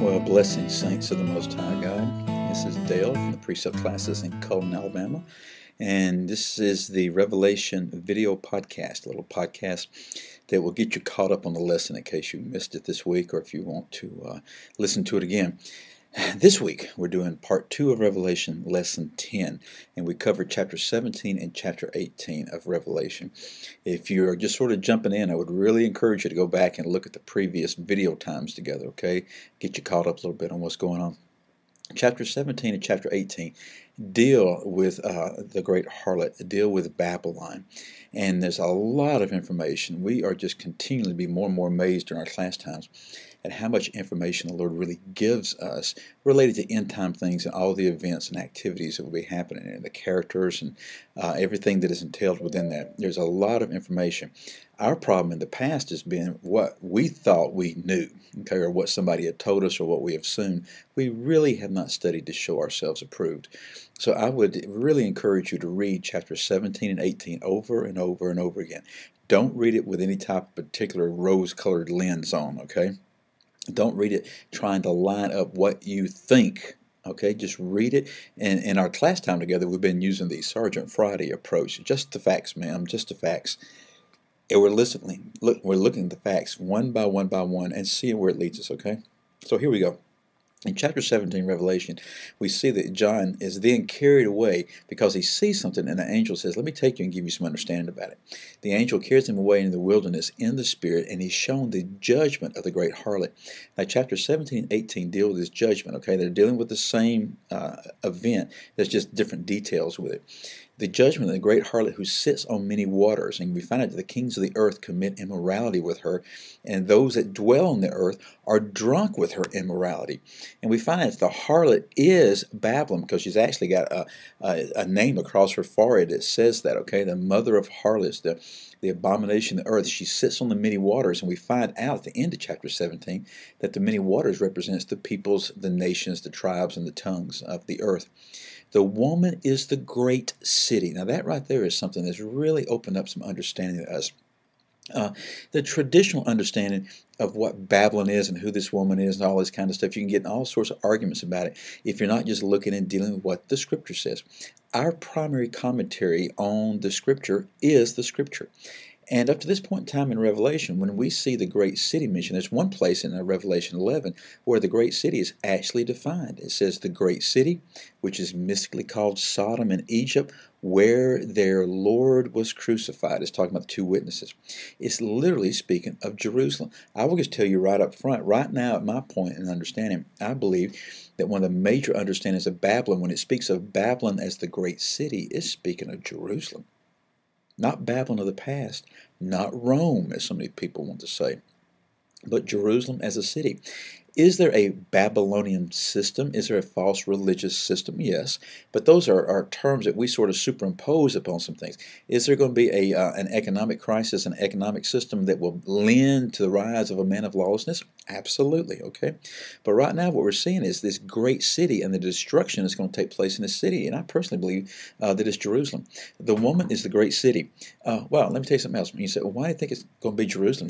Well, blessings, saints of the Most High God. This is Dale from the Precept Classes in Cullen, Alabama. And this is the Revelation video podcast, a little podcast that will get you caught up on the lesson in case you missed it this week or if you want to listen to it again. This week, we're doing part 2 of Revelation, lesson 10, and we covered chapter 17 and chapter 18 of Revelation. If you're just sort of jumping in, I would really encourage you to go back and look at the previous video times together, okay? Get you caught up a little bit on what's going on. Chapter 17 and chapter 18 deal with the great harlot, deal with Babylon. And there's a lot of information. We are just continually be more and more amazed during our class times at how much information the Lord really gives us related to end-time things and all the events and activities that will be happening and the characters and everything that is entailed within that. There's a lot of information. Our problem in the past has been what we thought we knew, okay, or what somebody had told us or what we have assumed. We really have not studied to show ourselves approved. So I would really encourage you to read chapters 17 and 18 over and over and over again. Don't read it with any type of particular rose-colored lens on, okay? Don't read it trying to line up what you think. Okay, just read it. And in our class time together, we've been using the Sergeant Friday approach. Just the facts, ma'am, just the facts. And we're listening. Look, we're looking at the facts one by one and seeing where it leads us, okay? So here we go. In chapter 17, Revelation, we see that John is then carried away because he sees something, and the angel says, let me take you and give you some understanding about it. The angel carries him away into the wilderness in the spirit, and he's shown the judgment of the great harlot. Now, chapter 17 and 18 deal with this judgment, okay? They're dealing with the same event. There's just different details with it. The judgment of the great harlot who sits on many waters. And we find out that the kings of the earth commit immorality with her, and those that dwell on the earth are drunk with her immorality. And we find out that the harlot is Babylon because she's actually got a name across her forehead that says that, okay? The mother of harlots, the abomination of the earth. She sits on the many waters, and we find out at the end of chapter 17 that the many waters represents the peoples, the nations, the tribes, and the tongues of the earth. The woman is the great city. Now that right there is something that's really opened up some understanding to us. The traditional understanding of what Babylon is and who this woman is and all this kind of stuff, you can get in all sorts of arguments about it if you're not just looking and dealing with what the Scripture says. Our primary commentary on the Scripture is the Scripture. And up to this point in time in Revelation, when we see the great city mentioned, there's one place in Revelation 11 where the great city is actually defined. It says the great city, which is mystically called Sodom and Egypt, where their Lord was crucified. It's talking about the two witnesses. It's literally speaking of Jerusalem. I will just tell you right up front, right now at my point in understanding, I believe that one of the major understandings of Babylon, when it speaks of Babylon as the great city, is speaking of Jerusalem. Not Babylon of the past, not Rome, as so many people want to say, but Jerusalem as a city. Is there a Babylonian system? Is there a false religious system? Yes, but those are terms that we sort of superimpose upon some things. Is there going to be an economic crisis, an economic system that will lend to the rise of a man of lawlessness? Absolutely, okay? But right now what we're seeing is this great city and the destruction that's going to take place in this city, and I personally believe that it's Jerusalem. The woman is the great city. Well, let me tell you something else. When you say, well, why do you think it's going to be Jerusalem?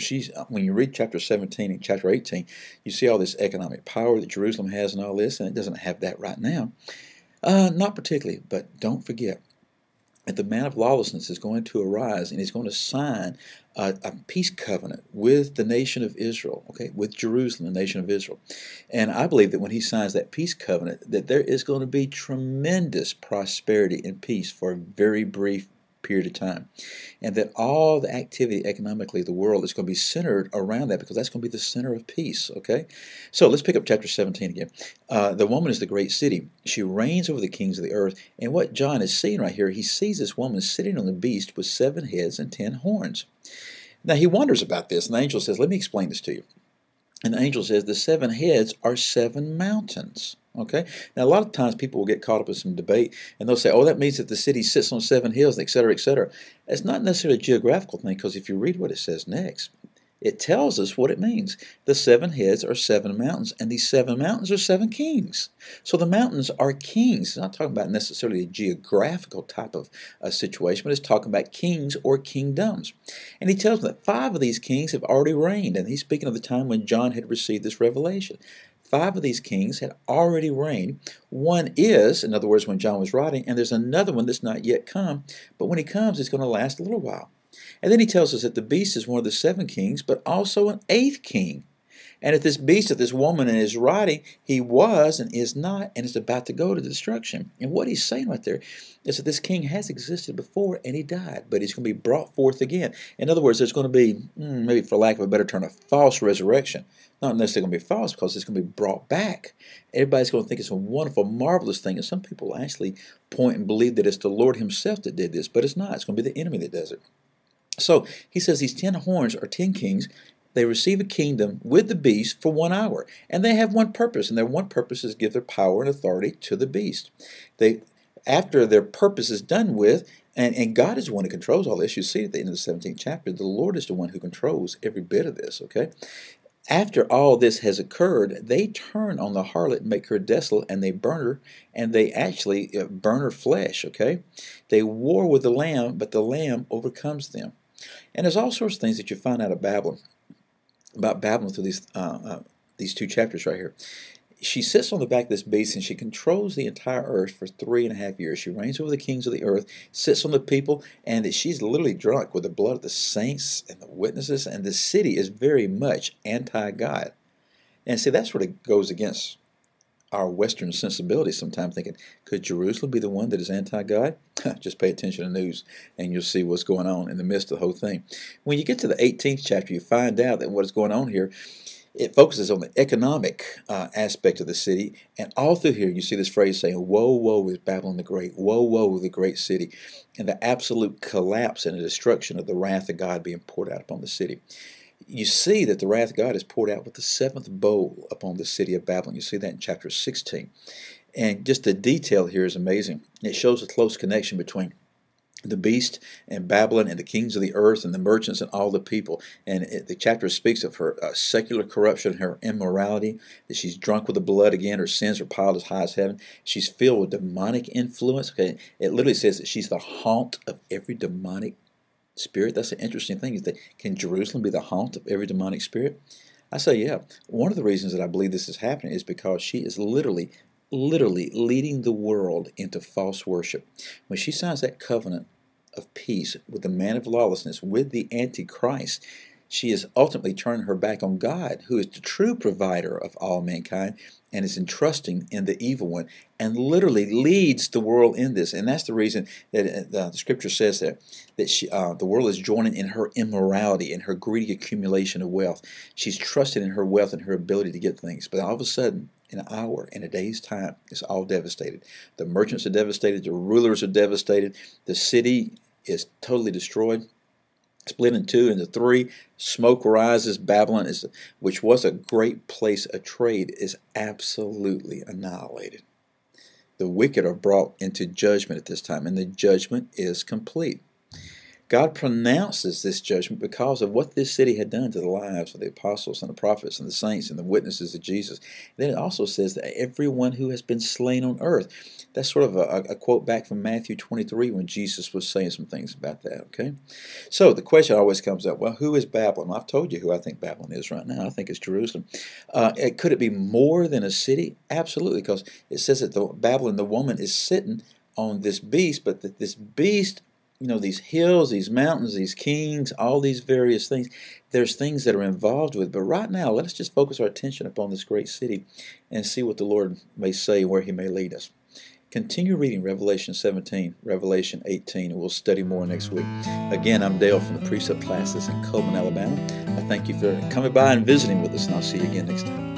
When you read chapter 17 and chapter 18, you see all this economic power that Jerusalem has and all this, and it doesn't have that right now. Not particularly, but don't forget that the man of lawlessness is going to arise, and he's going to sign a peace covenant with the nation of Israel, okay, with Jerusalem, the nation of Israel. And I believe that when he signs that peace covenant, that there is going to be tremendous prosperity and peace for a very brief period of time, and that all the activity economically of the world is going to be centered around that because that's going to be the center of peace, okay? So let's pick up chapter 17 again. The woman is the great city. She reigns over the kings of the earth, and what John is seeing right here, he sees this woman sitting on the beast with 7 heads and 10 horns. Now he wonders about this, and the angel says, let me explain this to you. And the angel says the 7 heads are 7 mountains. Okay? Now, a lot of times people will get caught up in some debate, and they'll say, oh, that means that the city sits on 7 hills, etc., etc. It's not necessarily a geographical thing, because if you read what it says next, It tells us what it means. The 7 heads are 7 mountains, and these 7 mountains are 7 kings. So the mountains are kings. It's not talking about necessarily a geographical type of situation, but it's talking about kings or kingdoms. And he tells them that 5 of these kings have already reigned, and he's speaking of the time when John had received this revelation. 5 of these kings had already reigned. One is, in other words, when John was writing, and there's another one that's not yet come, but when he comes, it's going to last a little while. And then he tells us that the beast is one of the 7 kings, but also an 8th king. And if this beast, that this woman is riding, he was and is not, and is about to go to destruction. And what he's saying right there is that this king has existed before, and he died, but he's going to be brought forth again. In other words, there's going to be, maybe for lack of a better term, a false resurrection. Not necessarily going to be false, because it's going to be brought back. Everybody's going to think it's a wonderful, marvelous thing, and some people actually point and believe that it's the Lord himself that did this, but it's not. It's going to be the enemy that does it. So he says these 10 horns are 10 kings. They receive a kingdom with the beast for 1 hour. And they have one purpose, and their one purpose is to give their power and authority to the beast. After their purpose is done with, and God is the one who controls all this. You see at the end of the 17th chapter, the Lord is the one who controls every bit of this, okay? After all this has occurred, they turn on the harlot and make her desolate, and they burn her, and they actually burn her flesh, okay? They war with the Lamb, but the Lamb overcomes them. And there's all sorts of things that you find out of Babylon, about Babylon through these 2 chapters right here. She sits on the back of this beast, and she controls the entire earth for 3.5 years. She reigns over the kings of the earth, sits on the people, and that she's literally drunk with the blood of the saints and the witnesses, and the city is very much anti-God. And see, that's what it goes against our Western sensibility sometimes, thinking, could Jerusalem be the one that is anti-God? Just pay attention to the news, and you'll see what's going on in the midst of the whole thing. When you get to the 18th chapter, you find out that what is going on here, it focuses on the economic aspect of the city, and all through here you see this phrase saying, woe, woe is Babylon the Great, woe, woe the great city, and the absolute collapse and the destruction of the wrath of God being poured out upon the city. You see that the wrath of God is poured out with the 7th bowl upon the city of Babylon. You see that in chapter 16. And just the detail here is amazing. It shows a close connection between the beast and Babylon and the kings of the earth and the merchants and all the people. And the chapter speaks of her secular corruption, her immorality, that she's drunk with the blood again, her sins are piled as high as heaven. She's filled with demonic influence. Okay, it literally says that she's the haunt of every demonic spirit. That's an interesting thing. Is that, can Jerusalem be the haunt of every demonic spirit? I say, yeah. One of the reasons that I believe this is happening is because she is literally leading the world into false worship. When she signs that covenant of peace with the man of lawlessness, with the Antichrist, she is ultimately turning her back on God, who is the true provider of all mankind, and is entrusting in the evil one, and literally leads the world in this. And that's the reason that the scripture says that the world is joining in her immorality, in her greedy accumulation of wealth. She's trusted in her wealth and her ability to get things. But all of a sudden, in an hour, in a day's time, it's all devastated. The merchants are devastated. The rulers are devastated. The city is totally destroyed. Split in 2 into 3. Smoke rises. Babylon, which was a great place of trade, is absolutely annihilated. The wicked are brought into judgment at this time, and the judgment is complete. God pronounces this judgment because of what this city had done to the lives of the apostles and the prophets and the saints and the witnesses of Jesus. And then it also says that everyone who has been slain on earth. That's sort of a quote back from Matthew 23 when Jesus was saying some things about that, okay? So the question always comes up, well, who is Babylon? I've told you who I think Babylon is right now. I think it's Jerusalem. Could it be more than a city? Absolutely, because it says that Babylon, the woman, is sitting on this beast, but that this beast, you know, these hills, these mountains, these kings, all these various things, there's things that are involved with. But right now, let us just focus our attention upon this great city and see what the Lord may say, where he may lead us. Continue reading Revelation 17, Revelation 18, and we'll study more next week. Again, I'm Dale from the Precept Classes in Cullman, Alabama. I thank you for coming by and visiting with us, and I'll see you again next time.